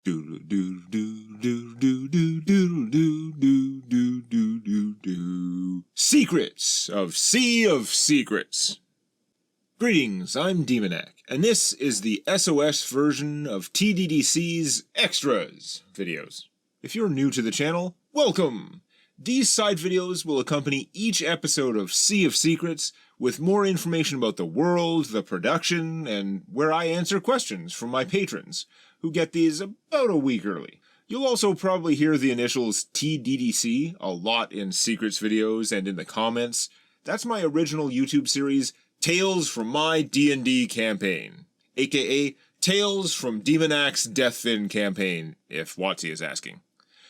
Doodle doo doo doo doo doo doo doo doo doo doo doo doo. Secrets of Sea of Secrets. Greetings, I'm Demonac, and this is the SOS version of TDDC's Extras videos. If you're new to the channel, welcome! These side videos will accompany each episode of Sea of Secrets with more information about the world, the production, and where I answer questions from my patrons, who get these about a week early. You'll also probably hear the initials TDDC a lot in Secrets videos and in the comments. That's my original YouTube series, Tales from My D&D Campaign, aka Tales from Demonac's Deathfin Campaign, if Watsy is asking.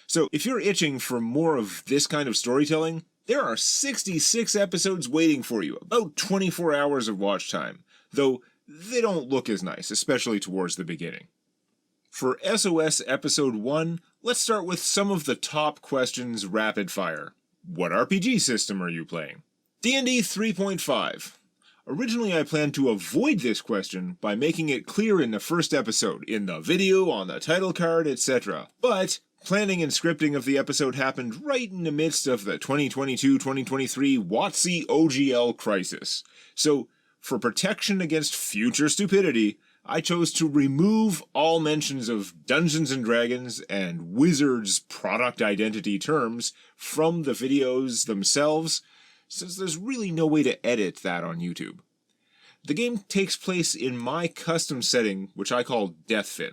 So if you're itching for more of this kind of storytelling, there are 66 episodes waiting for you, about 24 hours of watch time, though they don't look as nice, especially towards the beginning. For SOS Episode 1, let's start with some of the top questions rapid fire. What RPG system are you playing? D&D 3.5. Originally I planned to avoid this question by making it clear in the first episode, in the video, on the title card, etc. But planning and scripting of the episode happened right in the midst of the 2022-2023 WotC OGL crisis. So, for protection against future stupidity, I chose to remove all mentions of Dungeons & Dragons and Wizards product identity terms from the videos themselves, since there's really no way to edit that on YouTube. The game takes place in my custom setting, which I call Deathfin.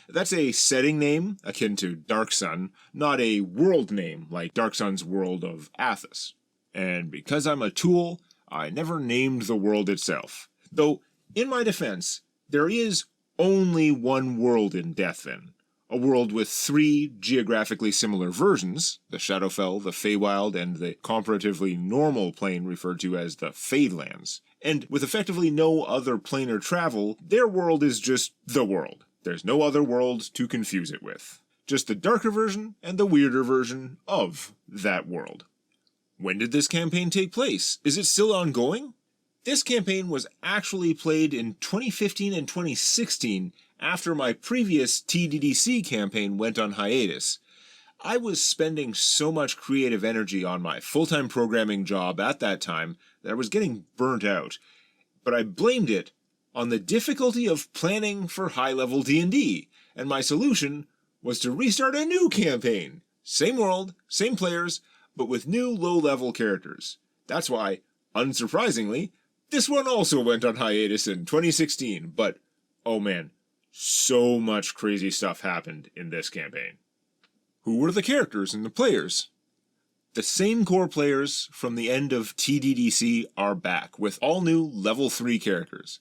That's a setting name, akin to Dark Sun, not a world name like Dark Sun's world of Athos. And because I'm a tool, I never named the world itself. Though, in my defense, there is only one world in Deathfin. A world with 3 geographically similar versions, the Shadowfell, the Feywild, and the comparatively normal plane referred to as the Fadelands. And with effectively no other planar travel, their world is just the world. There's no other world to confuse it with. Just the darker version and the weirder version of that world. When did this campaign take place? Is it still ongoing? This campaign was actually played in 2015 and 2016 after my previous TDDC campaign went on hiatus. I was spending so much creative energy on my full-time programming job at that time that I was getting burnt out. But I blamed it on the difficulty of planning for high-level D&D, and my solution was to restart a new campaign. Same world, same players, but with new low-level characters. That's why, unsurprisingly, this one also went on hiatus in 2016, but, oh man, so much crazy stuff happened in this campaign. Who were the characters and the players? The same core players from the end of TDDC are back, with all new level 3 characters.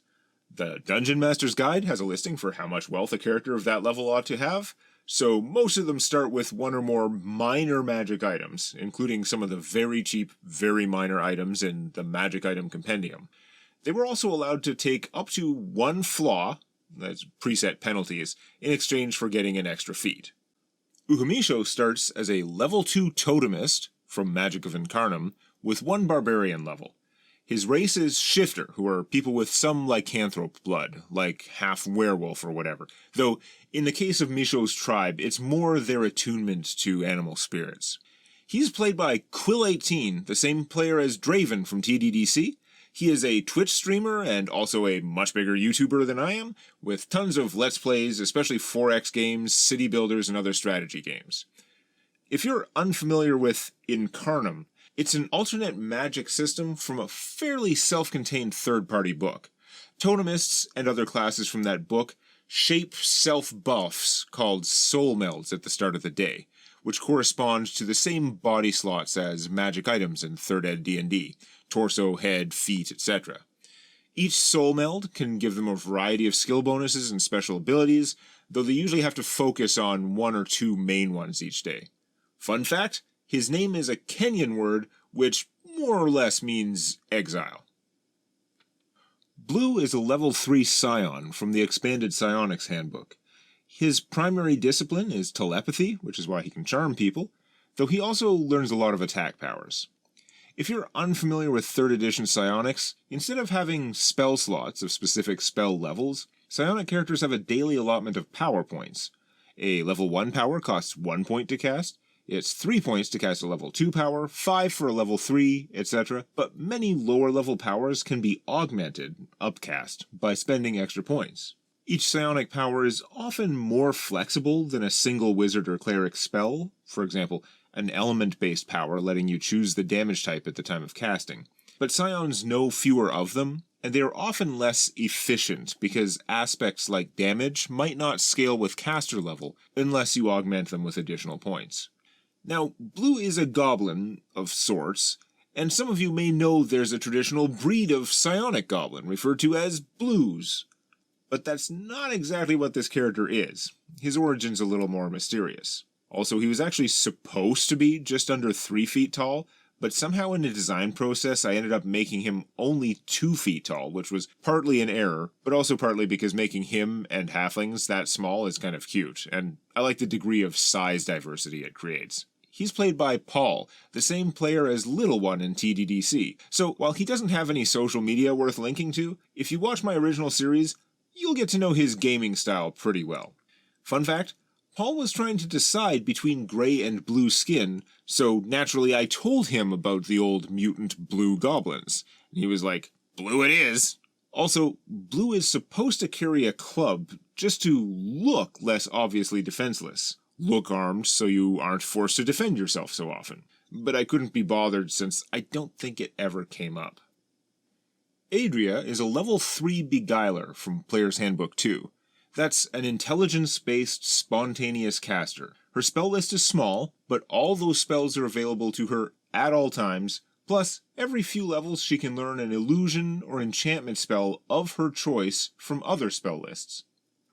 The Dungeon Master's Guide has a listing for how much wealth a character of that level ought to have, so most of them start with one or more minor magic items, including some of the very cheap, very minor items in the Magic Item Compendium. They were also allowed to take up to 1 flaw, that's preset penalties, in exchange for getting an extra feat. Uhamisho starts as a level 2 totemist from Magic of Incarnum with 1 barbarian level. His race is Shifter, who are people with some lycanthrope blood, like half werewolf or whatever, though in the case of Misho's tribe, it's more their attunement to animal spirits. He's played by Quill18, the same player as Draven from TDDC. He is a Twitch streamer and also a much bigger YouTuber than I am, with tons of Let's Plays, especially 4X games, city builders, and other strategy games. If you're unfamiliar with Incarnum, it's an alternate magic system from a fairly self-contained third-party book. Totemists and other classes from that book shape self-buffs called soul melds at the start of the day, which correspond to the same body slots as magic items in 3rd ed D&D, torso, head, feet, etc. Each soul meld can give them a variety of skill bonuses and special abilities, though they usually have to focus on 1 or 2 main ones each day. Fun fact, his name is a Kenyan word, which more or less means exile. Blue is a level 3 scion from the expanded Psionics handbook. His primary discipline is telepathy, which is why he can charm people, though he also learns a lot of attack powers. If you're unfamiliar with 3rd edition Psionics, instead of having spell slots of specific spell levels, Psionic characters have a daily allotment of power points. A level 1 power costs 1 point to cast. It's 3 points to cast a level 2 power, 5 for a level 3, etc. But many lower level powers can be augmented, upcast, by spending extra points. Each psionic power is often more flexible than a single wizard or cleric spell, for example, an element-based power letting you choose the damage type at the time of casting. But psions know fewer of them, and they are often less efficient because aspects like damage might not scale with caster level unless you augment them with additional points. Now, blue is a goblin of sorts, and some of you may know there's a traditional breed of psionic goblin referred to as blues. But that's not exactly what this character is. His origin's a little more mysterious. Also, he was actually supposed to be just under 3 feet tall, but somehow in the design process I ended up making him only 2 feet tall, which was partly an error, but also partly because making him and halflings that small is kind of cute, and I like the degree of size diversity it creates. He's played by Paul, the same player as Little One in TDDC, so while he doesn't have any social media worth linking to, if you watch my original series, you'll get to know his gaming style pretty well. Fun fact, Paul was trying to decide between gray and blue skin, so naturally I told him about the old mutant blue goblins. And he was like, "Blue it is!" Also, blue is supposed to carry a club just to look less obviously defenseless. Look armed so you aren't forced to defend yourself so often. But I couldn't be bothered since I don't think it ever came up. Adria is a level 3 Beguiler from Player's Handbook 2. That's an intelligence-based, spontaneous caster. Her spell list is small, but all those spells are available to her at all times, plus every few levels she can learn an illusion or enchantment spell of her choice from other spell lists.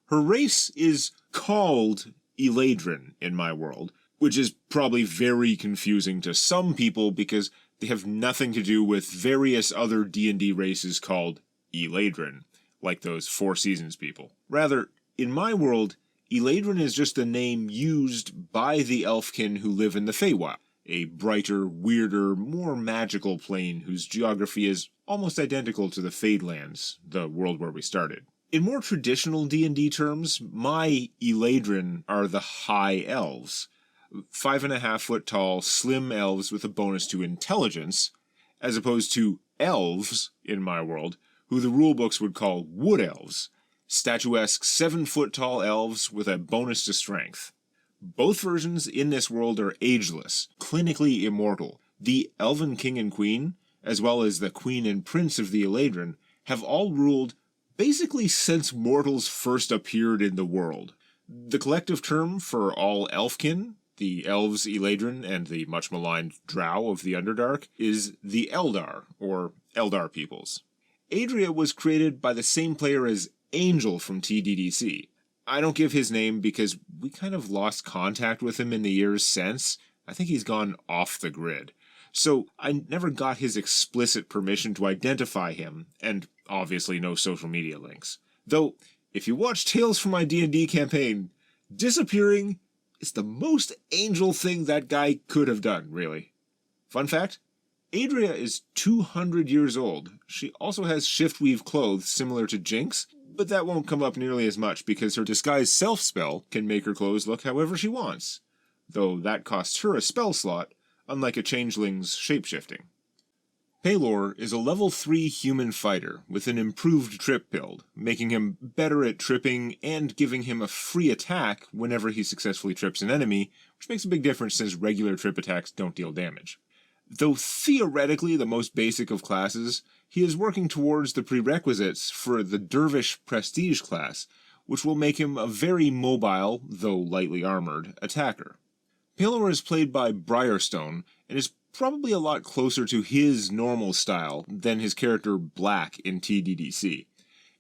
Her race is called Eladrin in my world, which is probably very confusing to some people because they have nothing to do with various other D&D races called Eladrin, like those Four Seasons people. Rather, in my world, Eladrin is just the name used by the elfkin who live in the Feywild, a brighter, weirder, more magical plane whose geography is almost identical to the Fadelands, the world where we started. In more traditional D&D terms, my Eladrin are the High Elves, 5.5 foot tall, slim elves with a bonus to intelligence, as opposed to elves, in my world, who the rulebooks would call wood elves, statuesque 7 foot tall elves with a bonus to strength. Both versions in this world are ageless, clinically immortal. The Elven King and Queen, as well as the Queen and Prince of the Eladrin, have all ruled basically since mortals first appeared in the world. The collective term for all elfkin, the elves Eladrin and the much maligned drow of the Underdark, is the Eldar, or Eldar peoples. Adria was created by the same player as Angel from TDDC. I don't give his name because we kind of lost contact with him in the years since. I think he's gone off the grid. So I never got his explicit permission to identify him, and obviously no social media links. Though, if you watch Tales from My D&D campaign, disappearing is the most Angel thing that guy could have done, really. Fun fact, Adria is 200 years old. She also has shift-weave clothes similar to Jinx, but that won't come up nearly as much because her disguise self spell can make her clothes look however she wants, though that costs her a spell slot, unlike a changeling's shapeshifting. Pelor is a level 3 human fighter with an improved trip build, making him better at tripping and giving him a free attack whenever he successfully trips an enemy, which makes a big difference since regular trip attacks don't deal damage. Though theoretically the most basic of classes, he is working towards the prerequisites for the Dervish Prestige class, which will make him a very mobile, though lightly armored, attacker. Pelor is played by Briarstone, and is probably a lot closer to his normal style than his character Black in TDDC.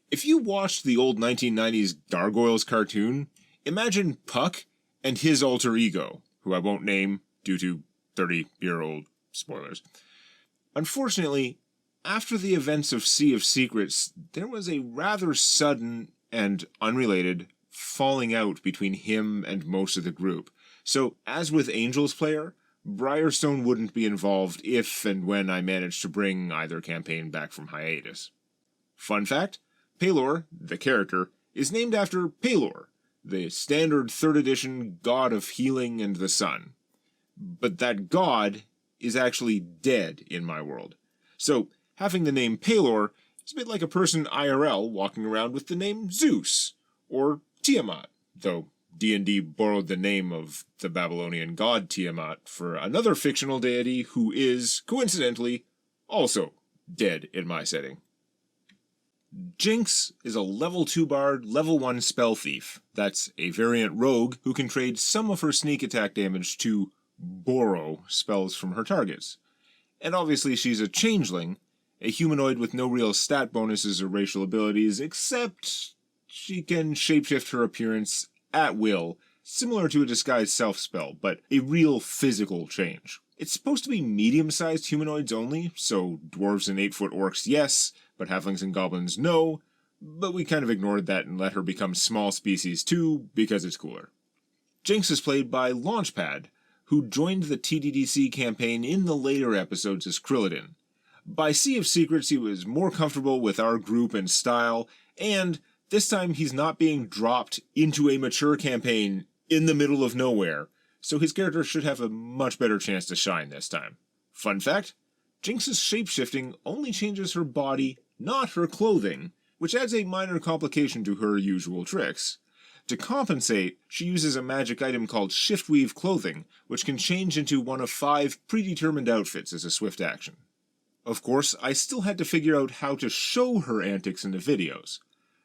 If you watched the old 1990s Gargoyles cartoon, imagine Puck and his alter ego, who I won't name due to 30-year-old spoilers. Unfortunately, after the events of Sea of Secrets, there was a rather sudden and unrelated falling out between him and most of the group. So, as with Angel's player, Briarstone wouldn't be involved if and when I managed to bring either campaign back from hiatus. Fun fact, Pelor, the character, is named after Pelor, the standard 3rd edition god of healing and the sun. But that god is actually dead in my world. So, having the name Pelor is a bit like a person IRL walking around with the name Zeus, or Tiamat, though D&D borrowed the name of the Babylonian god Tiamat for another fictional deity who is, coincidentally, also dead in my setting. Jinx is a level 2 bard, level 1 spell thief. That's a variant rogue who can trade some of her sneak attack damage to borrow spells from her targets. And obviously she's a changeling, a humanoid with no real stat bonuses or racial abilities, except she can shapeshift her appearance at will, similar to a disguised self spell, but a real physical change. It's supposed to be medium-sized humanoids only, so dwarves and 8-foot orcs yes, but halflings and goblins no, but we kind of ignored that and let her become small species too, because it's cooler. Jinx is played by Launchpad, who joined the TDDC campaign in the later episodes as Krillodin. By Sea of Secrets he was more comfortable with our group and style, and this time he's not being dropped into a mature campaign in the middle of nowhere, so his character should have a much better chance to shine this time. Fun fact, Jinx's shapeshifting only changes her body, not her clothing, which adds a minor complication to her usual tricks. To compensate, she uses a magic item called Shiftweave Clothing, which can change into one of 5 predetermined outfits as a swift action. Of course, I still had to figure out how to show her antics in the videos.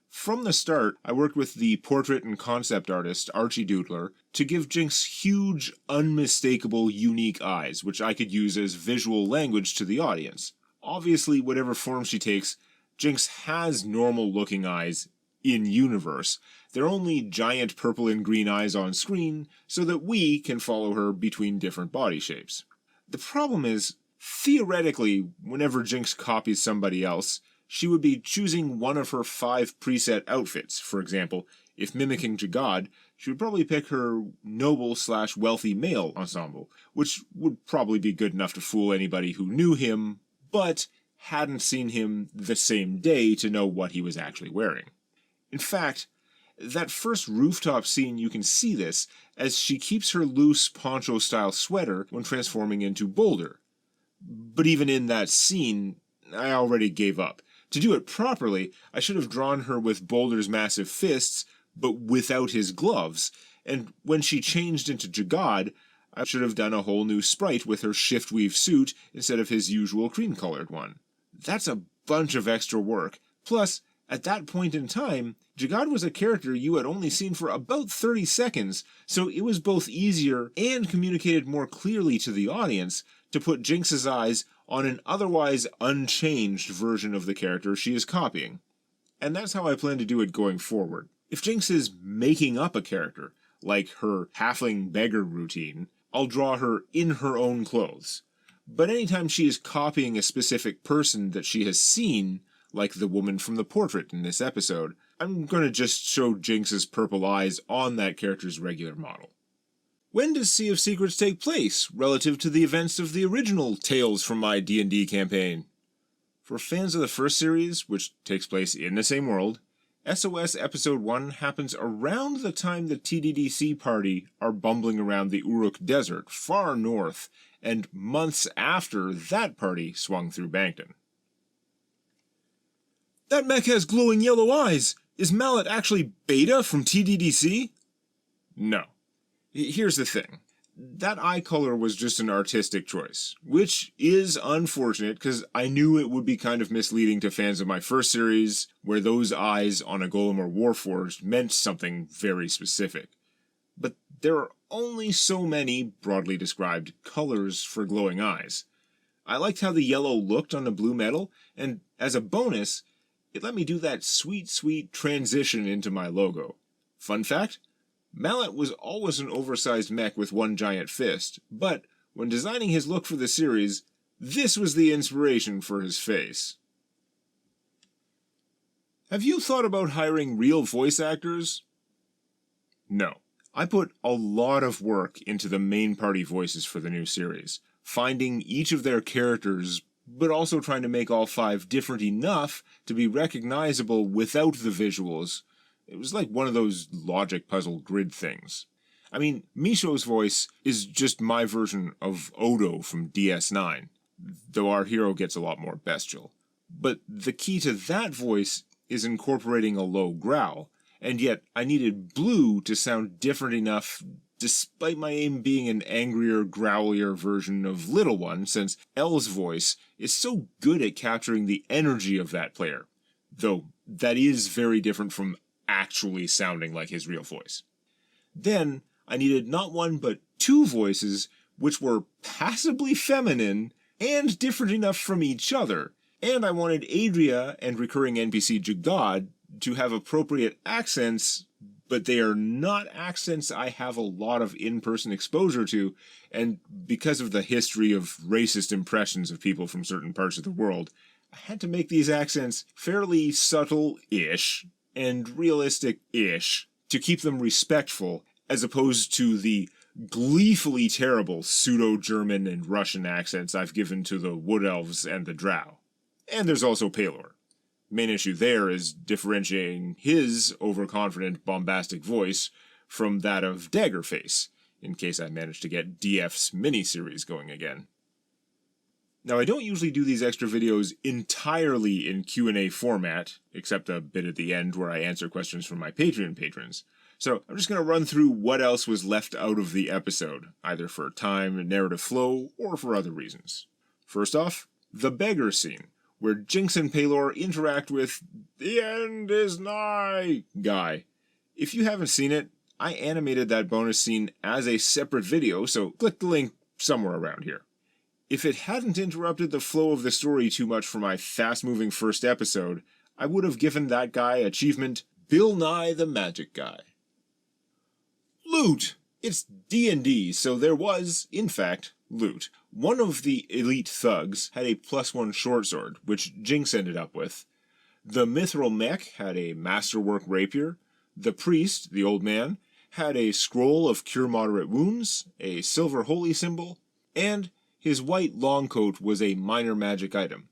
From the start, I worked with the portrait and concept artist, Archie Doodler, to give Jinx huge, unmistakable, unique eyes, which I could use as visual language to the audience. Obviously, whatever form she takes, Jinx has normal-looking eyes in-universe. They're only giant purple and green eyes on screen, so that we can follow her between different body shapes. The problem is, theoretically, whenever Jinx copies somebody else, she would be choosing one of her 5 preset outfits. For example, if mimicking Jagad, she would probably pick her noble/wealthy male ensemble, which would probably be good enough to fool anybody who knew him, but hadn't seen him the same day to know what he was actually wearing. In fact, that first rooftop scene you can see this, as she keeps her loose poncho-style sweater when transforming into Boulder. But even in that scene, I already gave up. To do it properly, I should have drawn her with Boulder's massive fists, but without his gloves, and when she changed into Jagad, I should have done a whole new sprite with her shiftweave suit instead of his usual cream-colored one. That's a bunch of extra work. Plus, at that point in time, Jagad was a character you had only seen for about 30 seconds, so it was both easier and communicated more clearly to the audience to put Jinx's eyes on an otherwise unchanged version of the character she is copying. And that's how I plan to do it going forward. If Jinx is making up a character, like her halfling beggar routine, I'll draw her in her own clothes. But anytime she is copying a specific person that she has seen, like the woman from the portrait in this episode, I'm going to just show Jinx's purple eyes on that character's regular model. When does Sea of Secrets take place, relative to the events of the original Tales from My D&D campaign? For fans of the first series, which takes place in the same world, SOS Episode 1 happens around the time the TDDC party are bumbling around the Uruk Desert, far north, and months after that party swung through Bankton. That mech has glowing yellow eyes! Is Mallet actually Beta from TDDC? No. Here's the thing. That eye color was just an artistic choice, which is unfortunate because I knew it would be kind of misleading to fans of my first series, where those eyes on a golem or warforged meant something very specific. But there are only so many, broadly described, colors for glowing eyes. I liked how the yellow looked on the blue metal, and as a bonus, it let me do that sweet transition into my logo. Fun fact? Mallet was always an oversized mech with one giant fist, but when designing his look for the series, this was the inspiration for his face. Have you thought about hiring real voice actors? No. I put a lot of work into the main party voices for the new series, finding each of their characters, but also trying to make all 5 different enough to be recognizable without the visuals, It was like one of those logic puzzle grid things. I mean, Misho's voice is just my version of Odo from DS9, though our hero gets a lot more bestial. But the key to that voice is incorporating a low growl, and yet I needed Blue to sound different enough despite my aim being an angrier, growlier version of Little One, since L's voice is so good at capturing the energy of that player, though that is very different from actually sounding like his real voice. Then, I needed not one but two voices which were passably feminine and different enough from each other, and I wanted Adria and recurring NPC Jagad to have appropriate accents, but they are not accents I have a lot of in-person exposure to, and because of the history of racist impressions of people from certain parts of the world, I had to make these accents fairly subtle-ish and realistic-ish to keep them respectful, as opposed to the gleefully terrible pseudo-German and Russian accents I've given to the Wood Elves and the Drow. And there's also Pelor. Main issue there is differentiating his overconfident, bombastic voice from that of Daggerface, in case I manage to get DF's miniseries going again. Now, I don't usually do these extra videos entirely in Q&A format, except a bit at the end where I answer questions from my Patreon patrons. So I'm just going to run through what else was left out of the episode, either for time, narrative flow, or for other reasons. First off, the Beggar scene, where Jinx and Pelor interact with "the end is nigh" guy. If you haven't seen it, I animated that bonus scene as a separate video, so click the link somewhere around here. If it hadn't interrupted the flow of the story too much for my fast-moving first episode, I would have given that guy achievement Bill Nye the Magic Guy. Loot! It's D&D, so there was, in fact, loot. One of the elite thugs had a +1 short sword, which Jinx ended up with. The mithril mech had a masterwork rapier. The priest, the old man, had a scroll of cure moderate wounds, a silver holy symbol, and his white long coat was a minor magic item.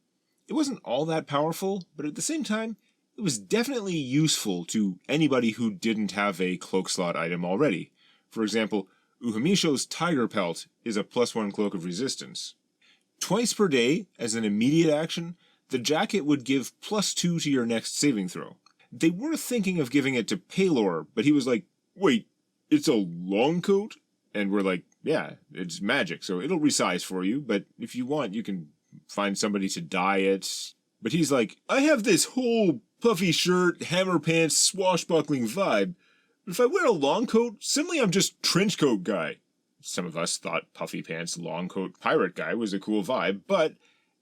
It wasn't all that powerful, but at the same time, it was definitely useful to anybody who didn't have a cloak slot item already. For example, Uhamisho's tiger pelt is a +1 cloak of resistance. Twice per day, as an immediate action, the jacket would give +2 to your next saving throw. They were thinking of giving it to Pelor, but he was like, "Wait, it's a long coat?" And we're like, "Yeah, it's magic, so it'll resize for you, but if you want, you can find somebody to dye it." But he's like, "I have this whole puffy shirt, hammer pants, swashbuckling vibe. If I wear a long coat, suddenly I'm just trench coat guy." Some of us thought puffy pants, long coat, pirate guy was a cool vibe, but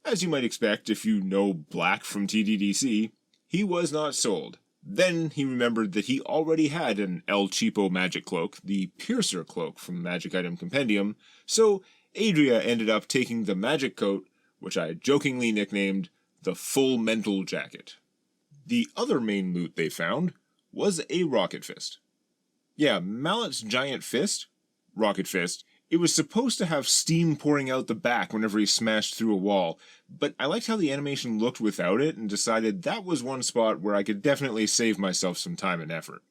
as you might expect if you know Black from TDDC, he was not sold. Then he remembered that he already had an El Cheapo magic cloak, the Piercer cloak from Magic Item Compendium, so Adria ended up taking the magic coat, which I jokingly nicknamed the Full Mental Jacket. The other main loot they found was a rocket fist. Yeah, Mallet's giant fist, rocket fist, it was supposed to have steam pouring out the back whenever he smashed through a wall, but I liked how the animation looked without it and decided that was one spot where I could definitely save myself some time and effort.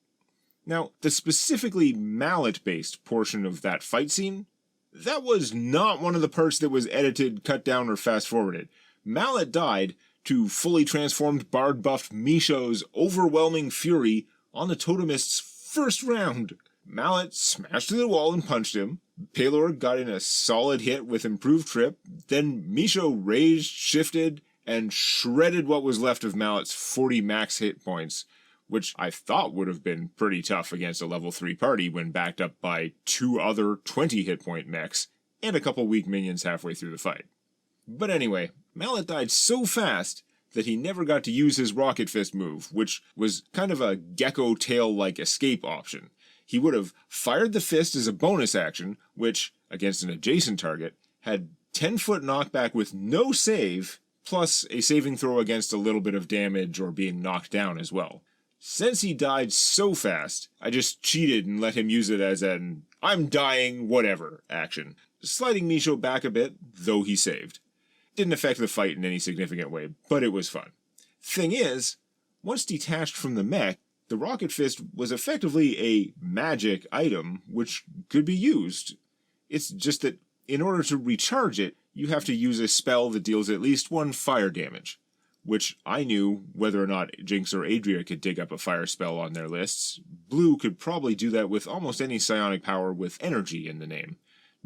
Now, the specifically Mallet-based portion of that fight scene, that was not one of the parts that was edited, cut down, or fast-forwarded. Mallet died to fully transformed bard-buffed Misho's overwhelming fury on the totemist's first round. Mallet smashed through the wall and punched him. Pelor got in a solid hit with improved trip. Then Misho raged, shifted, and shredded what was left of Mallet's 40 max hit points, which I thought would have been pretty tough against a level 3 party when backed up by 2 other 20 hit point mechs and a couple weak minions halfway through the fight. But anyway, Mallet died so fast that he never got to use his rocket fist move, which was kind of a gecko tail-like escape option. He would have fired the fist as a bonus action, which, against an adjacent target, had 10-foot knockback with no save, plus a saving throw against a little bit of damage or being knocked down as well. Since he died so fast, I just cheated and let him use it as an "I'm dying, whatever" action, sliding Misho back a bit, though he saved. Didn't affect the fight in any significant way, but it was fun. Thing is, once detached from the mech, The rocket fist was effectively a magic item which could be used. It's just that in order to recharge it, you have to use a spell that deals at least 1 fire damage, which I knew whether or not Jinx or Adria could dig up a fire spell on their lists. Blue could probably do that with almost any psionic power with energy in the name,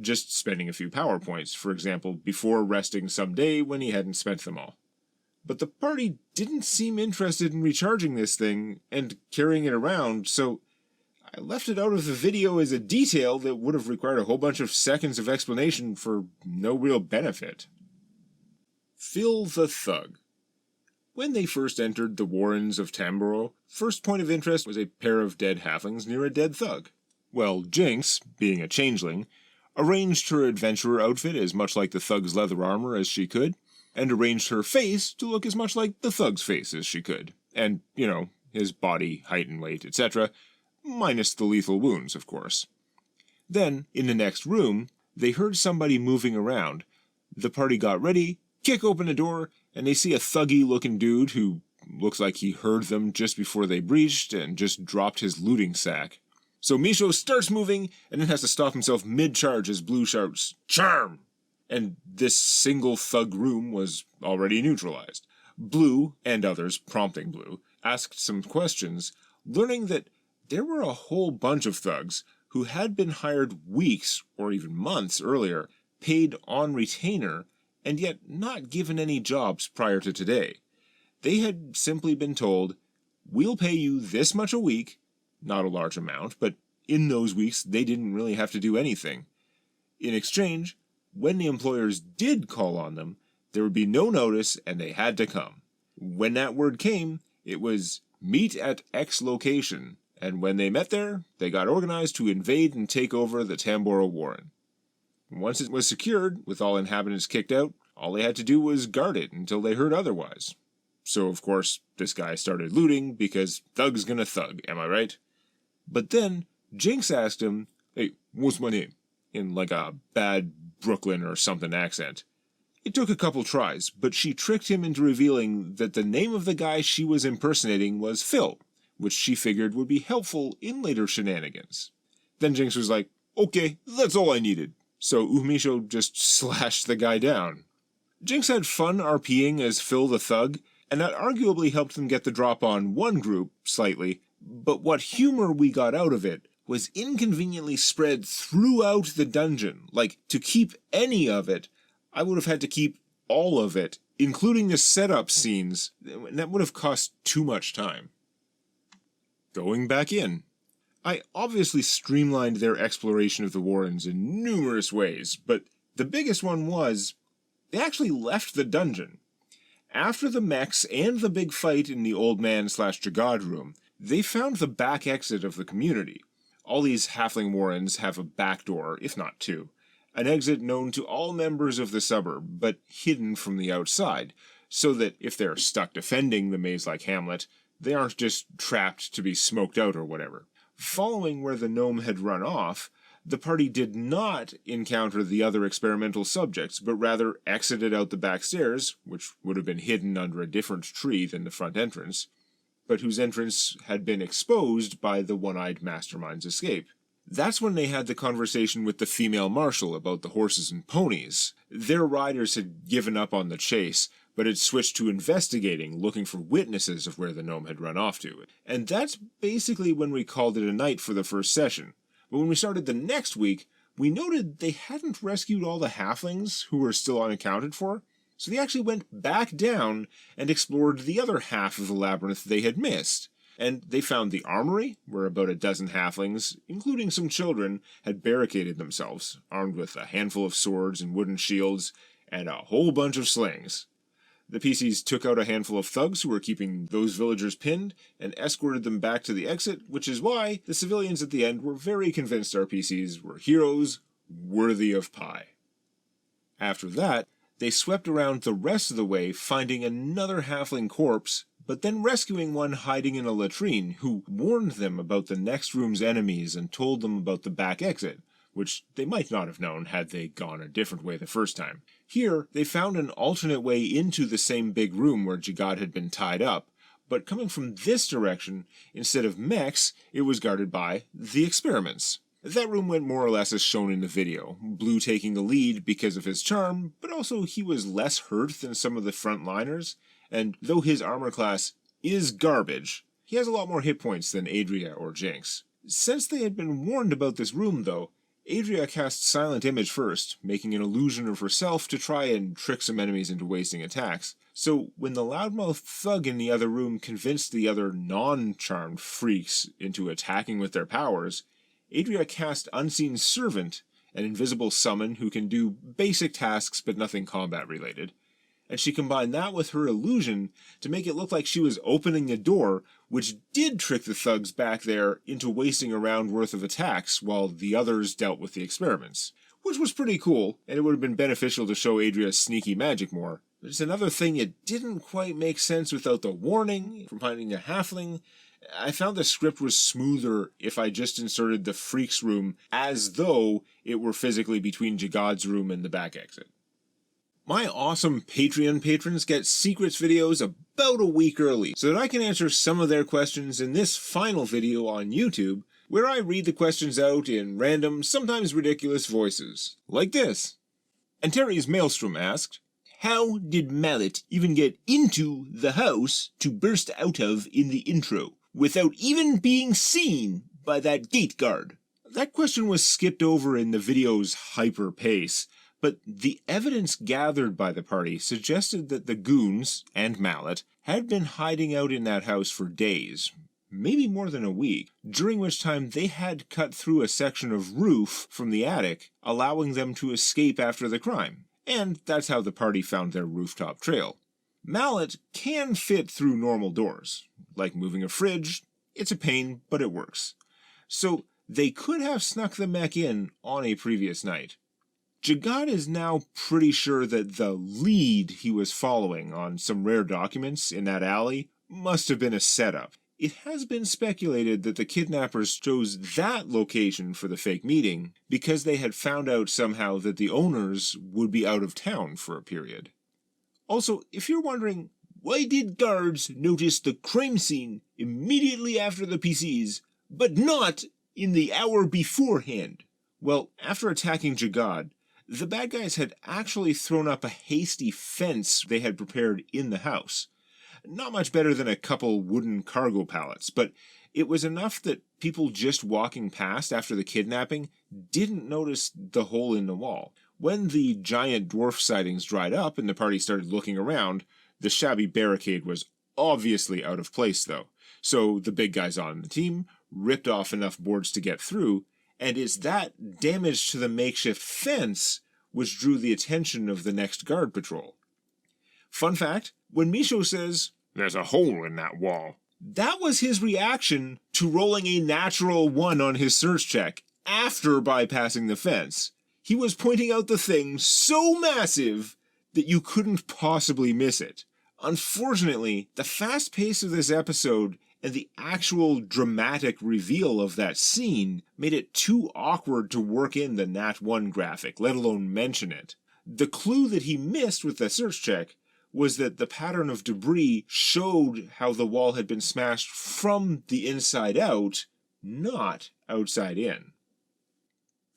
just spending a few power points, for example, before resting someday when he hadn't spent them all. But the party didn't seem interested in recharging this thing and carrying it around, so I left it out of the video as a detail that would have required a whole bunch of seconds of explanation for no real benefit. Phil the Thug. When they first entered the Warrens of Tamboro, first point of interest was a pair of dead halflings near a dead thug. Well, Jinx, being a changeling, arranged her adventurer outfit as much like the thug's leather armor as she could, and arranged her face to look as much like the thug's face as she could. And, you know, his body, height and weight, etc., minus the lethal wounds, of course. Then, in the next room, they heard somebody moving around. The party got ready, kick open a door, and they see a thuggy-looking dude who looks like he heard them just before they breached and just dropped his looting sack. So Misho starts moving, and then has to stop himself mid-charge as Blue shouts, "Charm!" And this single thug room was already neutralized. Blue, and others prompting Blue, asked some questions, learning that there were a whole bunch of thugs who had been hired weeks or even months earlier, paid on retainer, and yet not given any jobs prior to today. They had simply been told, "We'll pay you this much a week," not a large amount, but in those weeks they didn't really have to do anything. In exchange, when the employers did call on them, there would be no notice and they had to come. When that word came, it was meet at X location, and when they met there, they got organized to invade and take over the Tamboro Warren. Once it was secured, with all inhabitants kicked out, all they had to do was guard it until they heard otherwise. So, of course, this guy started looting, because thug's gonna thug, am I right? But then, Jinx asked him, "Hey, what's my name?" in like a bad Brooklyn or something accent. It took a couple tries, but she tricked him into revealing that the name of the guy she was impersonating was Phil, which she figured would be helpful in later shenanigans. Then Jinx was like, "Okay, that's all I needed." So Uhamisho just slashed the guy down. Jinx had fun RPing as Phil the Thug, and that arguably helped them get the drop on one group, slightly, but what humor we got out of it was inconveniently spread throughout the dungeon. Like, to keep any of it, I would have had to keep all of it, including the setup scenes, and that would have cost too much time. Going back in. I obviously streamlined their exploration of the Warrens in numerous ways, but the biggest one was, they actually left the dungeon. After the mechs and the big fight in the old man/Jagad room, they found the back exit of the community. All these halfling warrens have a back door, if not two, an exit known to all members of the suburb, but hidden from the outside, so that if they're stuck defending the maze-like hamlet, they aren't just trapped to be smoked out or whatever. Following where the gnome had run off, the party did not encounter the other experimental subjects, but rather exited out the back stairs, which would have been hidden under a different tree than the front entrance, but whose entrance had been exposed by the one-eyed mastermind's escape. That's when they had the conversation with the female marshal about the horses and ponies. Their riders had given up on the chase, but had switched to investigating, looking for witnesses of where the gnome had run off to. And that's basically when we called it a night for the first session. But when we started the next week, we noted they hadn't rescued all the halflings who were still unaccounted for, so they actually went back down and explored the other half of the labyrinth they had missed. And they found the armory, where about a dozen halflings, including some children, had barricaded themselves, armed with a handful of swords and wooden shields, and a whole bunch of slings. The PCs took out a handful of thugs who were keeping those villagers pinned, and escorted them back to the exit, which is why the civilians at the end were very convinced our PCs were heroes worthy of pie. After that, they swept around the rest of the way, finding another halfling corpse, but then rescuing one hiding in a latrine, who warned them about the next room's enemies and told them about the back exit, which they might not have known had they gone a different way the first time. Here, they found an alternate way into the same big room where Jagad had been tied up, but coming from this direction, instead of mechs, it was guarded by the experiments. That room went more or less as shown in the video, Blue taking the lead because of his charm, but also he was less hurt than some of the frontliners, and though his armor class is garbage, he has a lot more hit points than Adria or Jinx. Since they had been warned about this room though, Adria cast Silent Image first, making an illusion of herself to try and trick some enemies into wasting attacks. So when the loudmouth thug in the other room convinced the other non-charmed freaks into attacking with their powers, Adria cast Unseen Servant, an invisible summon who can do basic tasks but nothing combat related. And she combined that with her illusion to make it look like she was opening the door, which did trick the thugs back there into wasting a round worth of attacks while the others dealt with the experiments. Which was pretty cool, and it would have been beneficial to show Adria's sneaky magic more. There's another thing it didn't quite make sense without the warning from finding a halfling. I found the script was smoother if I just inserted the freaks room as though it were physically between Jagad's room and the back exit. My awesome Patreon patrons get secrets videos about a week early so that I can answer some of their questions in this final video on YouTube, where I read the questions out in random, sometimes ridiculous voices, like this. And Terry's Maelstrom asked, "How did Mallet even get into the house to burst out of in the intro, without even being seen by that gate guard?" That question was skipped over in the video's hyper pace, but the evidence gathered by the party suggested that the goons, and Mallet, had been hiding out in that house for days, maybe more than a week, during which time they had cut through a section of roof from the attic, allowing them to escape after the crime. And that's how the party found their rooftop trail. Mallet can fit through normal doors. Like moving a fridge, it's a pain, but it works. So they could have snuck the mech in on a previous night. Jagad is now pretty sure that the lead he was following on some rare documents in that alley must have been a setup. It has been speculated that the kidnappers chose that location for the fake meeting because they had found out somehow that the owners would be out of town for a period. Also, if you're wondering, why did guards notice the crime scene immediately after the PCs, but not in the hour beforehand? Well, after attacking Jagad, the bad guys had actually thrown up a hasty fence they had prepared in the house. Not much better than a couple wooden cargo pallets, but it was enough that people just walking past after the kidnapping didn't notice the hole in the wall. When the giant dwarf sightings dried up and the party started looking around, the shabby barricade was obviously out of place though, so the big guys on the team ripped off enough boards to get through, and it's that damage to the makeshift fence which drew the attention of the next guard patrol. Fun fact, when Misho says, "There's a hole in that wall," that was his reaction to rolling a natural 1 on his search check after bypassing the fence. He was pointing out the thing so massive that you couldn't possibly miss it. Unfortunately, the fast pace of this episode and the actual dramatic reveal of that scene made it too awkward to work in the Nat 1 graphic, let alone mention it. The clue that he missed with the search check was that the pattern of debris showed how the wall had been smashed from the inside out, not outside in.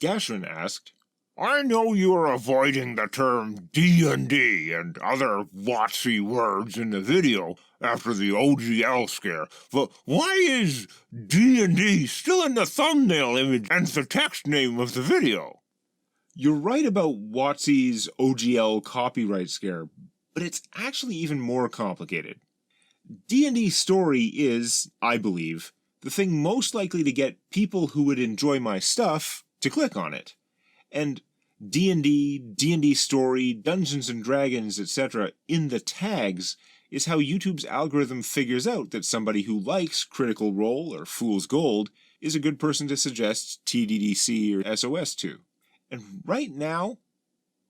Gashrin asked, "I know you are avoiding the term D&D and other WotC words in the video after the OGL scare, but why is D&D still in the thumbnail image and the text name of the video?" You're right about WotC's OGL copyright scare, but it's actually even more complicated. D&D story is, I believe, the thing most likely to get people who would enjoy my stuff to click on it. And D&D, D&D story, Dungeons and Dragons, etc. in the tags is how YouTube's algorithm figures out that somebody who likes Critical Role or Fool's Gold is a good person to suggest TDDC or SOS to. And right now,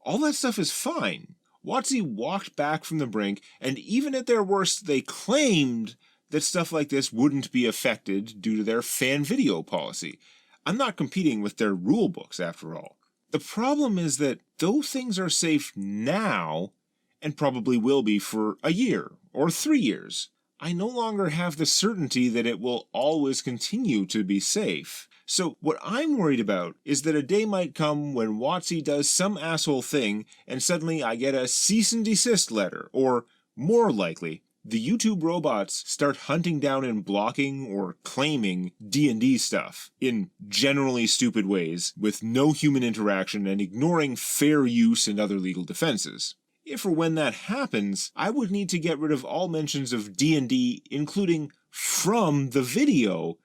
all that stuff is fine. WotC walked back from the brink, and even at their worst, they claimed that stuff like this wouldn't be affected due to their fan video policy. I'm not competing with their rule books, after all. The problem is that though things are safe now, and probably will be for a year or 3 years, I no longer have the certainty that it will always continue to be safe. So what I'm worried about is that a day might come when WotC does some asshole thing and suddenly I get a cease and desist letter, or, more likely, the YouTube robots start hunting down and blocking or claiming D&D stuff in generally stupid ways with no human interaction and ignoring fair use and other legal defenses. If or when that happens, I would need to get rid of all mentions of D&D, including from the video,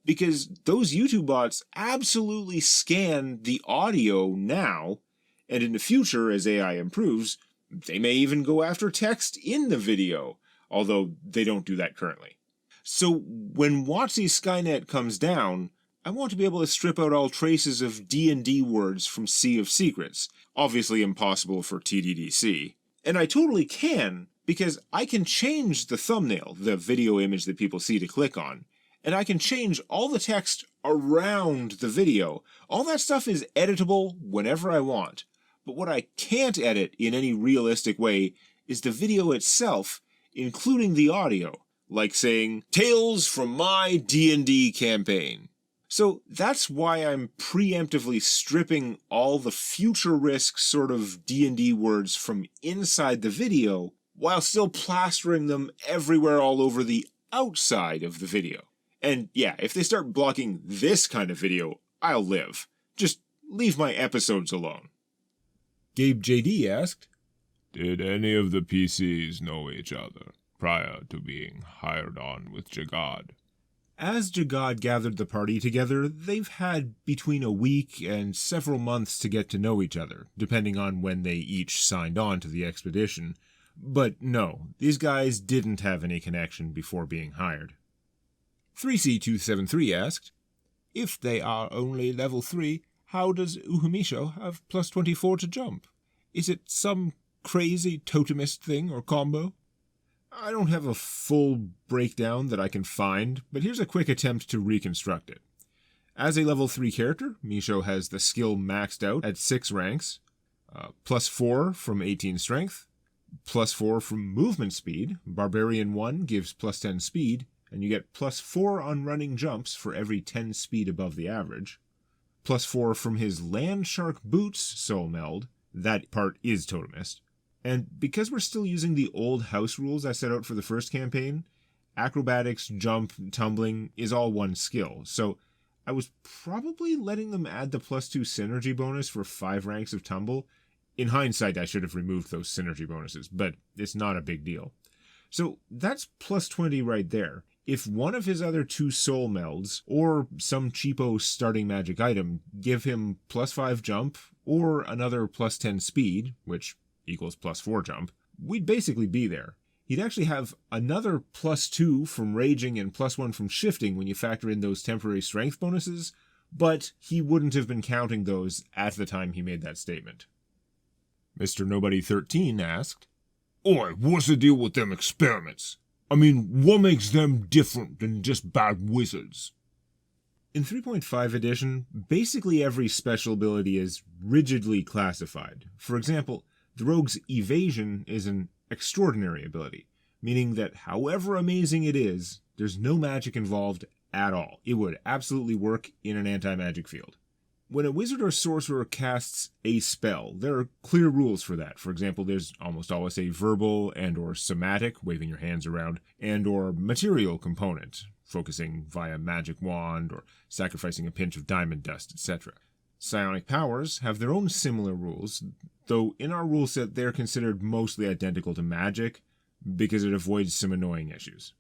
because those YouTube bots absolutely scan the audio now, and in the future, as AI improves, they may even go after text in the video, although they don't do that currently. So when WotC Skynet comes down, I want to be able to strip out all traces of D&D words from Sea of Secrets, obviously impossible for TDDC. And I totally can, because I can change the thumbnail, the video image that people see to click on, and I can change all the text around the video. All that stuff is editable whenever I want, but what I can't edit in any realistic way is the video itself, including the audio, like saying, "Tales from my D&D campaign." So that's why I'm preemptively stripping all the future risk sort of D&D words from inside the video, while still plastering them everywhere all over the outside of the video. And yeah, if they start blocking this kind of video, I'll live. Just leave my episodes alone. Gabe JD asked, "Did any of the PCs know each other prior to being hired on with Jagad?" As Jagad gathered the party together, they've had between a week and several months to get to know each other, depending on when they each signed on to the expedition. But no, these guys didn't have any connection before being hired. 3C273 asked, "If they are only level 3, how does Uhamisho have plus 24 to jump? Is it some crazy totemist thing or combo?" I don't have a full breakdown that I can find, but here's a quick attempt to reconstruct it. As a level 3 character, Misho has the skill maxed out at 6 ranks, plus 4 from 18 strength, plus 4 from movement speed. Barbarian 1 gives plus 10 speed, and you get plus 4 on running jumps for every 10 speed above the average. Plus 4 from his Land Shark Boots soul meld. That part is totemist. And because we're still using the old house rules I set out for the first campaign, acrobatics, jump, tumbling is all one skill. So I was probably letting them add the plus 2 synergy bonus for 5 ranks of tumble. In hindsight, I should have removed those synergy bonuses, but it's not a big deal. So that's plus 20 right there. If one of his other 2 soul melds, or some cheapo starting magic item, give him plus 5 jump, or another plus 10 speed, which equals plus 4 jump, we'd basically be there. He'd actually have another plus 2 from raging and plus 1 from shifting when you factor in those temporary strength bonuses, but he wouldn't have been counting those at the time he made that statement. Mr. Nobody 13 asked, "Oi, what's the deal with them experiments? I mean, what makes them different than just bad wizards?" In 3.5 edition, basically every special ability is rigidly classified. For example, the rogue's evasion is an extraordinary ability, meaning that however amazing it is, there's no magic involved at all. It would absolutely work in an anti-magic field. When a wizard or sorcerer casts a spell, there are clear rules for that. For example, there's almost always a verbal and or somatic, waving your hands around, and or material component, focusing via magic wand or sacrificing a pinch of diamond dust, etc. Psionic powers have their own similar rules, though in our rule set they're considered mostly identical to magic because it avoids some annoying issues.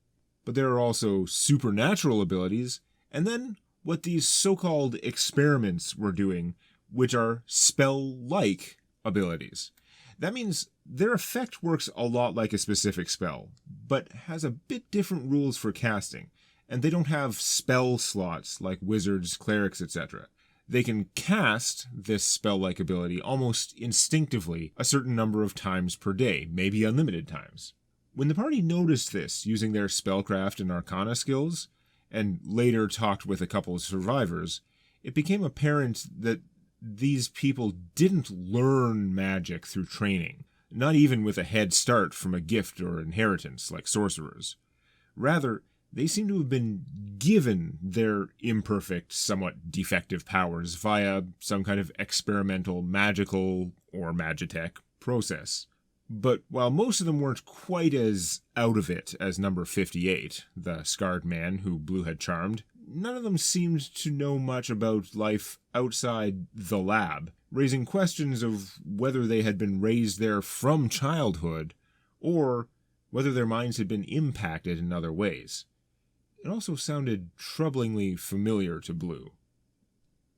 But there are also supernatural abilities, and then what these so-called experiments were doing, which are spell-like abilities. That means their effect works a lot like a specific spell, but has a bit different rules for casting, and they don't have spell slots like wizards, clerics, etc. They can cast this spell-like ability almost instinctively a certain number of times per day, maybe unlimited times. When the party noticed this using their spellcraft and arcana skills, and later talked with a couple of survivors, it became apparent that these people didn't learn magic through training, not even with a head start from a gift or inheritance like sorcerers. Rather, they seem to have been given their imperfect, somewhat defective powers via some kind of experimental magical or magitech process. But while most of them weren't quite as out of it as number 58, the scarred man who Blue had charmed, none of them seemed to know much about life outside the lab, raising questions of whether they had been raised there from childhood, or whether their minds had been impacted in other ways. It also sounded troublingly familiar to Blue.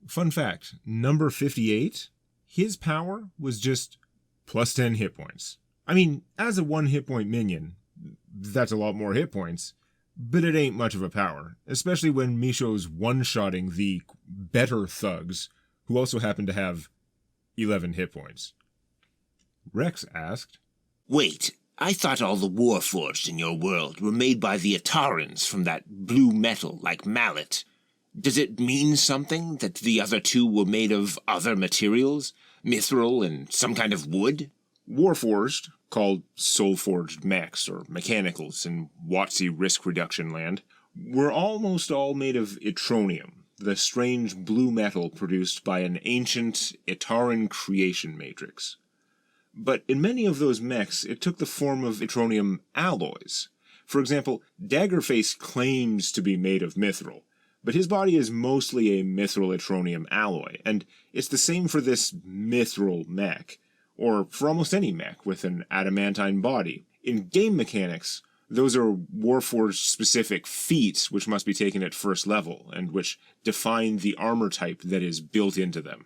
Fun fact, number 58, his power was just plus 10 hit points. I mean, as a 1 hit point minion, that's a lot more hit points, but it ain't much of a power, especially when Misho's one-shotting the better thugs, who also happen to have 11 hit points. Rex asked, Wait, I thought all the warforged in your world were made by the Atarans from that blue metal like Mallet. Does it mean something that the other two were made of other materials? Mithril and some kind of wood? Warforged, called soul-forged mechs or mechanicals in WotC risk reduction land, were almost all made of Etronium, the strange blue metal produced by an ancient Itaran creation matrix. But in many of those mechs, it took the form of Etronium alloys. For example, Daggerface claims to be made of mithril, but his body is mostly a mithril-Etronium alloy, and it's the same for this mithril mech, or for almost any mech with an adamantine body. In game mechanics, those are Warforged-specific feats which must be taken at first level, and which define the armor type that is built into them.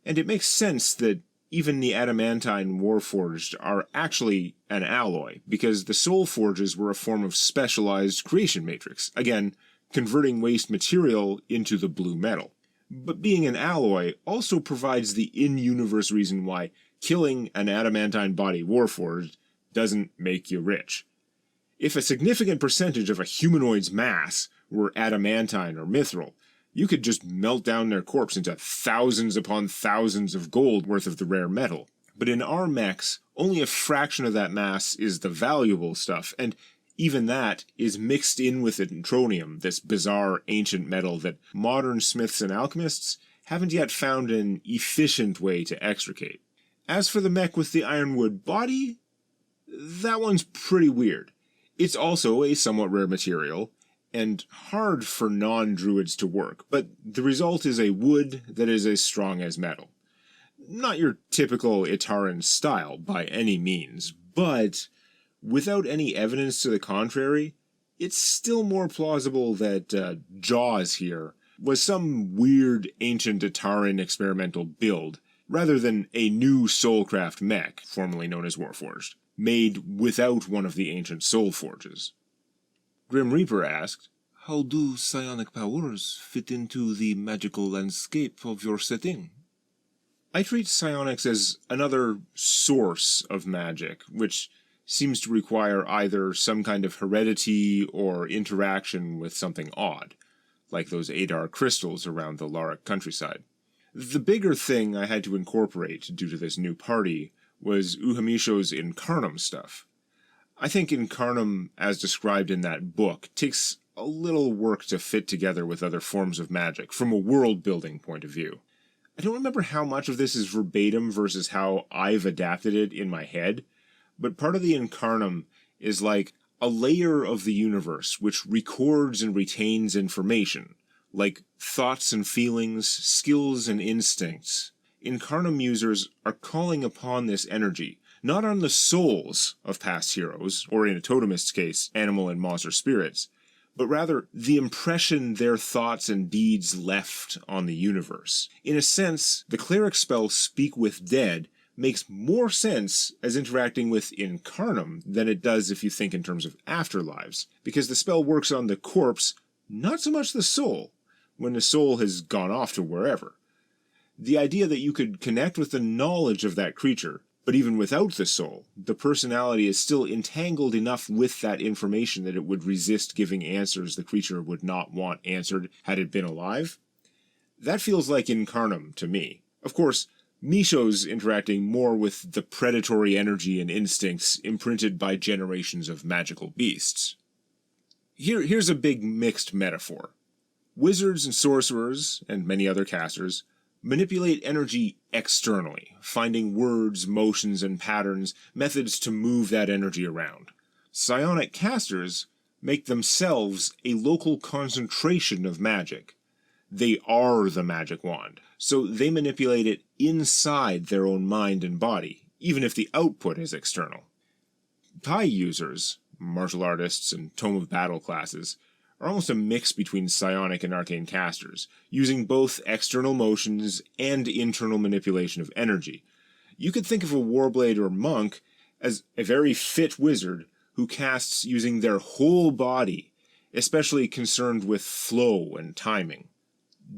And it makes sense that even the adamantine Warforged are actually an alloy, because the Soul Forges were a form of specialized creation matrix, again, converting waste material into the blue metal. But being an alloy also provides the in-universe reason why killing an adamantine body Warforged doesn't make you rich. If a significant percentage of a humanoid's mass were adamantine or mithril, you could just melt down their corpse into thousands upon thousands of gold worth of the rare metal. But in our mechs, only a fraction of that mass is the valuable stuff, and even that is mixed in with Etronium, this bizarre ancient metal that modern smiths and alchemists haven't yet found an efficient way to extricate. As for the mech with the ironwood body, that one's pretty weird. It's also a somewhat rare material, and hard for non-druids to work, but the result is a wood that is as strong as metal. Not your typical Itaran style by any means, but without any evidence to the contrary, it's still more plausible that Jaws here was some weird ancient Itaran experimental build, rather than a new Soulcraft mech, formerly known as Warforged, made without one of the ancient Soul Forges. Grim Reaper asked, How do psionic powers fit into the magical landscape of your setting? I treat psionics as another source of magic, which seems to require either some kind of heredity or interaction with something odd, like those Adar crystals around the Lauric countryside. The bigger thing I had to incorporate due to this new party was Uhamisho's Incarnum stuff. I think Incarnum, as described in that book, takes a little work to fit together with other forms of magic, from a world-building point of view. I don't remember how much of this is verbatim versus how I've adapted it in my head, but part of the Incarnum is like a layer of the universe which records and retains information, like thoughts and feelings, skills and instincts. Incarnum users are calling upon this energy, not on the souls of past heroes, or in a totemist's case, animal and monster spirits, but rather the impression their thoughts and deeds left on the universe. In a sense, the cleric spell Speak with Dead makes more sense as interacting with Incarnum than it does if you think in terms of afterlives, because the spell works on the corpse, not so much the soul, when the soul has gone off to wherever. The idea that you could connect with the knowledge of that creature, but even without the soul, the personality is still entangled enough with that information that it would resist giving answers the creature would not want answered had it been alive? That feels like Incarnum to me. Of course, Misho's interacting more with the predatory energy and instincts imprinted by generations of magical beasts. Here's a big mixed metaphor. Wizards and sorcerers, and many other casters, manipulate energy externally, finding words, motions, and patterns, methods to move that energy around. Psionic casters make themselves a local concentration of magic. They are the magic wand, so they manipulate it inside their own mind and body, even if the output is external. Tai users, martial artists, and Tome of Battle classes are almost a mix between psionic and arcane casters, using both external motions and internal manipulation of energy. You could think of a warblade or monk as a very fit wizard who casts using their whole body, especially concerned with flow and timing.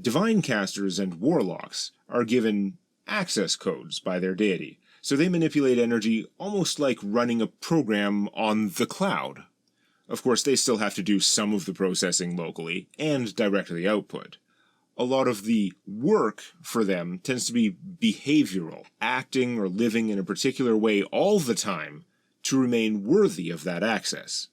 Divine casters and warlocks are given access codes by their deity, so they manipulate energy almost like running a program on the cloud. Of course, they still have to do some of the processing locally and direct the output. A lot of the work for them tends to be behavioral, acting or living in a particular way all the time to remain worthy of that access.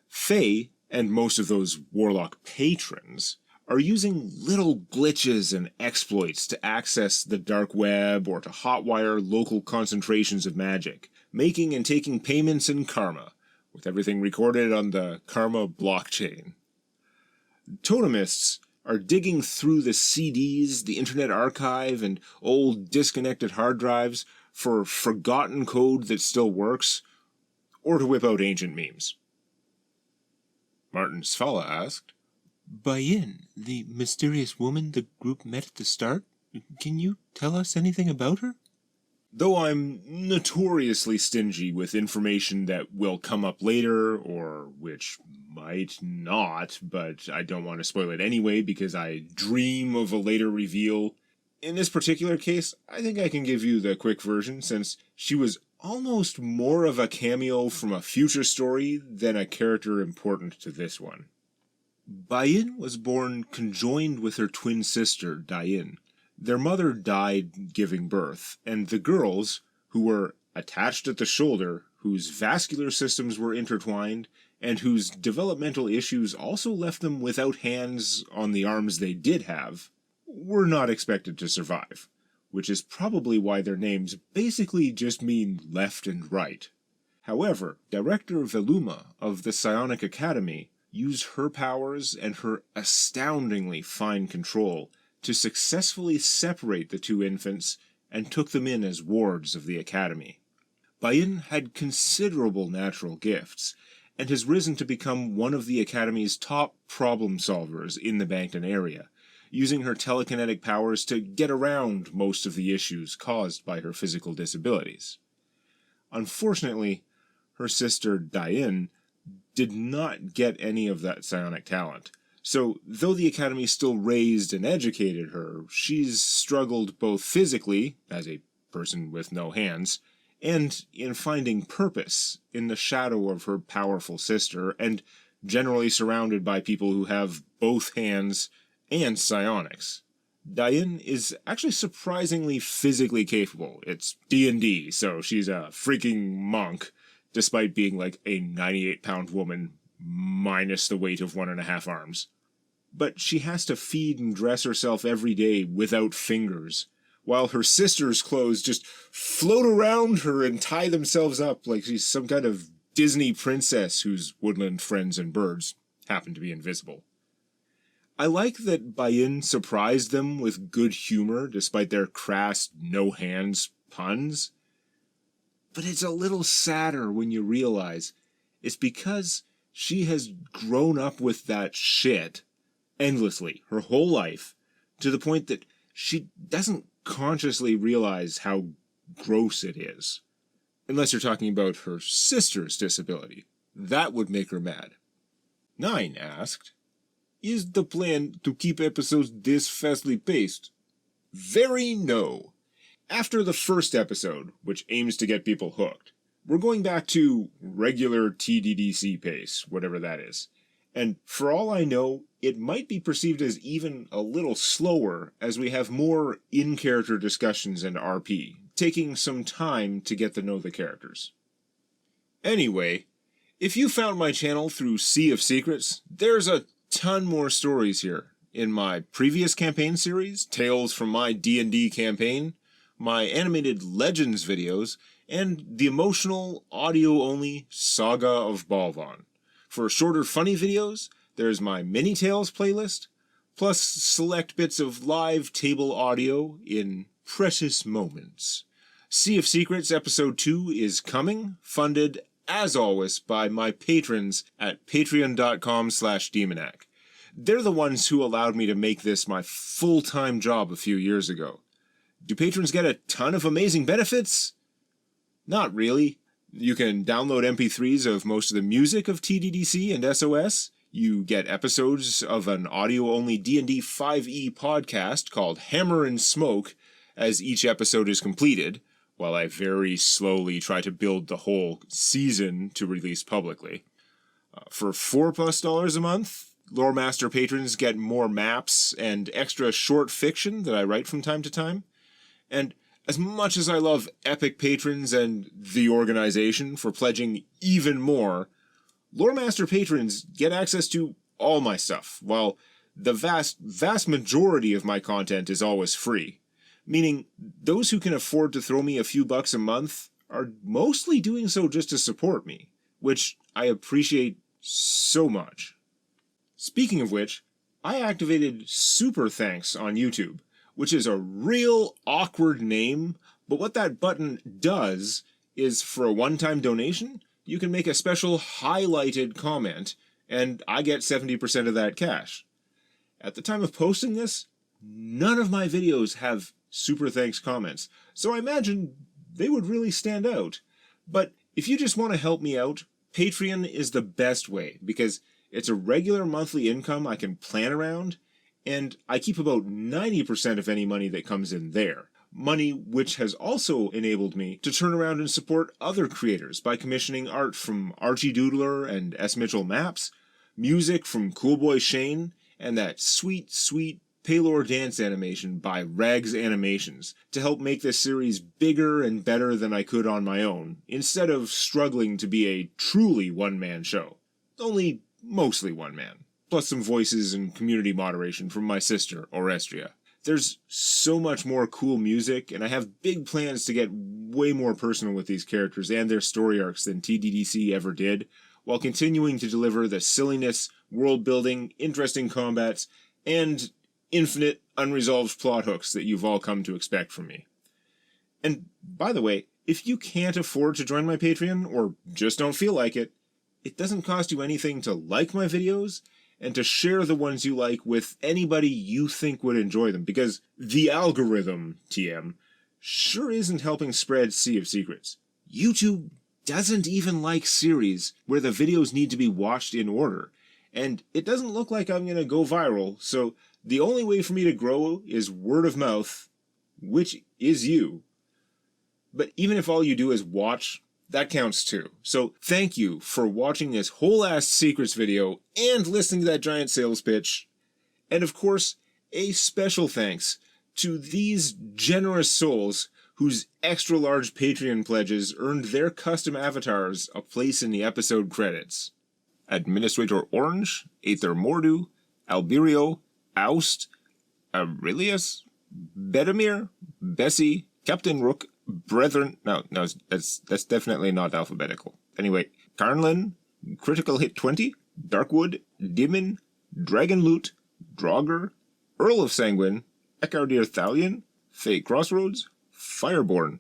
Fae, and most of those warlock patrons, are using little glitches and exploits to access the dark web or to hotwire local concentrations of magic, making and taking payments in karma, with everything recorded on the karma blockchain. Totemists are digging through the CDs, the Internet Archive, and old disconnected hard drives for forgotten code that still works, or to whip out ancient memes. Martin Svala asked, Bayin, the mysterious woman the group met at the start, can you tell us anything about her? Though I'm notoriously stingy with information that will come up later, or which might not, but I don't want to spoil it anyway because I dream of a later reveal, in this particular case, I think I can give you the quick version since she was almost more of a cameo from a future story than a character important to this one. Bayin was born conjoined with her twin sister, Dayin. Their mother died giving birth, and the girls, who were attached at the shoulder, whose vascular systems were intertwined, and whose developmental issues also left them without hands on the arms they did have, were not expected to survive, which is probably why their names basically just mean left and right. However, Director Veluma of the Psionic Academy used her powers and her astoundingly fine control to successfully separate the two infants and took them in as wards of the Academy. Bayin had considerable natural gifts, and has risen to become one of the Academy's top problem solvers in the Bankton area, using her telekinetic powers to get around most of the issues caused by her physical disabilities. Unfortunately, her sister Dayin did not get any of that psionic talent, so though the Academy still raised and educated her, she's struggled both physically, as a person with no hands, and in finding purpose in the shadow of her powerful sister, and generally surrounded by people who have both hands and psionics. Dayin is actually surprisingly physically capable. It's D&D, so she's a freaking monk, despite being like a 98-pound woman, minus the weight of 1.5 arms. But she has to feed and dress herself every day without fingers, while her sister's clothes just float around her and tie themselves up like she's some kind of Disney princess whose woodland friends and birds happen to be invisible. I like that Bayin surprised them with good humor despite their crass no-hands puns. But it's a little sadder when you realize it's because she has grown up with that shit endlessly her whole life, to the point that she doesn't consciously realize how gross it is. Unless you're talking about her sister's disability. That would make her mad. 9 asked, is the plan to keep episodes this fastly paced? Very no. After the first episode, which aims to get people hooked, we're going back to regular TDDC pace, whatever that is. And for all I know, it might be perceived as even a little slower as we have more in-character discussions and RP, taking some time to get to know the characters. Anyway, If you found my channel through Sea of Secrets, there's a ton more stories here. In my previous campaign series, Tales from my D&D campaign, my animated Legends videos, and the emotional, audio-only Saga of Balvan. For shorter funny videos, there's my Mini Tales playlist, plus select bits of live table audio in precious moments. Sea of Secrets Episode 2 is coming, funded, as always, by my patrons at patreon.com/Demonac. They're the ones who allowed me to make this my full-time job a few years ago. Do patrons get a ton of amazing benefits? Not really. You can download MP3s of most of the music of TDDC and SOS. You get episodes of an audio-only D&D 5e podcast called Hammer and Smoke as each episode is completed, while I very slowly try to build the whole season to release publicly. For $4+ a month, Lore Master patrons get more maps and extra short fiction that I write from time to time. And as much as I love Epic patrons and the organization for pledging even more, Lore Master patrons get access to all my stuff, while the vast majority of my content is always free. Meaning, those who can afford to throw me a few bucks a month are mostly doing so just to support me, which I appreciate so much. Speaking of which, I activated Super Thanks on YouTube, which is a real awkward name, but what that button does is for a one-time donation, you can make a special highlighted comment, and I get 70% of that cash. At the time of posting this, none of my videos have Super Thanks comments, so I imagine they would really stand out. But if you just want to help me out, Patreon is the best way, because it's a regular monthly income I can plan around, and I keep about 90% of any money that comes in there. Money which has also enabled me to turn around and support other creators by commissioning art from Archie Doodler and S. Mitchell Maps, music from Coolboy Shane, and that sweet, sweet Pelor dance animation by Rags Animations to help make this series bigger and better than I could on my own, instead of struggling to be a truly one-man show. Only mostly one man, plus some voices and community moderation from my sister, Adria. There's so much more cool music, and I have big plans to get way more personal with these characters and their story arcs than TDDC ever did, while continuing to deliver the silliness, world building, interesting combats, and infinite unresolved plot hooks that you've all come to expect from me. And by the way, if you can't afford to join my Patreon, or just don't feel like it, it doesn't cost you anything to like my videos and to share the ones you like with anybody you think would enjoy them, because the algorithm, TM, sure isn't helping spread Sea of Secrets. YouTube doesn't even like series where the videos need to be watched in order, and it doesn't look like I'm gonna go viral, so the only way for me to grow is word of mouth, which is you. But even if all you do is watch, that counts too. So thank you for watching this whole ass Secrets video and listening to that giant sales pitch. And of course, a special thanks to these generous souls whose extra large Patreon pledges earned their custom avatars a place in the episode credits. Administrator Orange, Aether Mordu, Alberio, Oust, Aurelius, Bedamir, Bessie, Captain Rook, Brethren, no, that's definitely not alphabetical. Anyway, Karnlin, Critical Hit 20, Darkwood, Dimon, Dragonloot, Draugr, Earl of Sanguine, Ekardir Thalion, Fey Crossroads, Fireborn,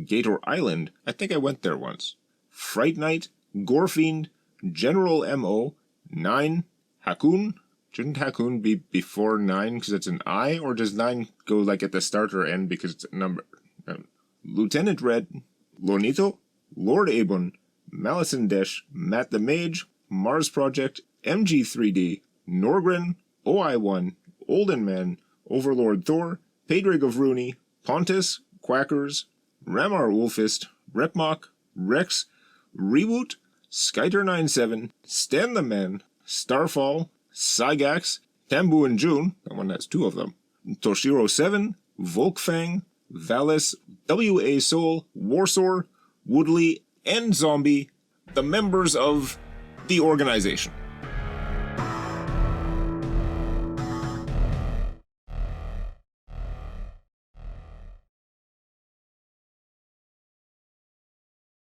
Gator Island, I think I went there once, Fright Knight, Gorefiend, General M.O., 9, Hakun. Shouldn't Hakun be before 9 because it's an I, or does 9 go like at the start or end because it's a number? Lieutenant Red, Lonito, Lord Abon, Malison Desh, Matt the Mage, Mars Project, MG3D, Norgren, OI1, Olden Man, Overlord Thor, Pedrig of Rooney, Pontus, Quackers, Ramar Wolfist, Repmok, Rex, Rewoot, Skyter97, Stan the Man, Starfall, Sygax, Tambu and June, that one has 2 of them, Toshiro 7, Volkfang, Valis, W.A. Soul, Warsaw, Woodley, and Zombie, the members of the organization.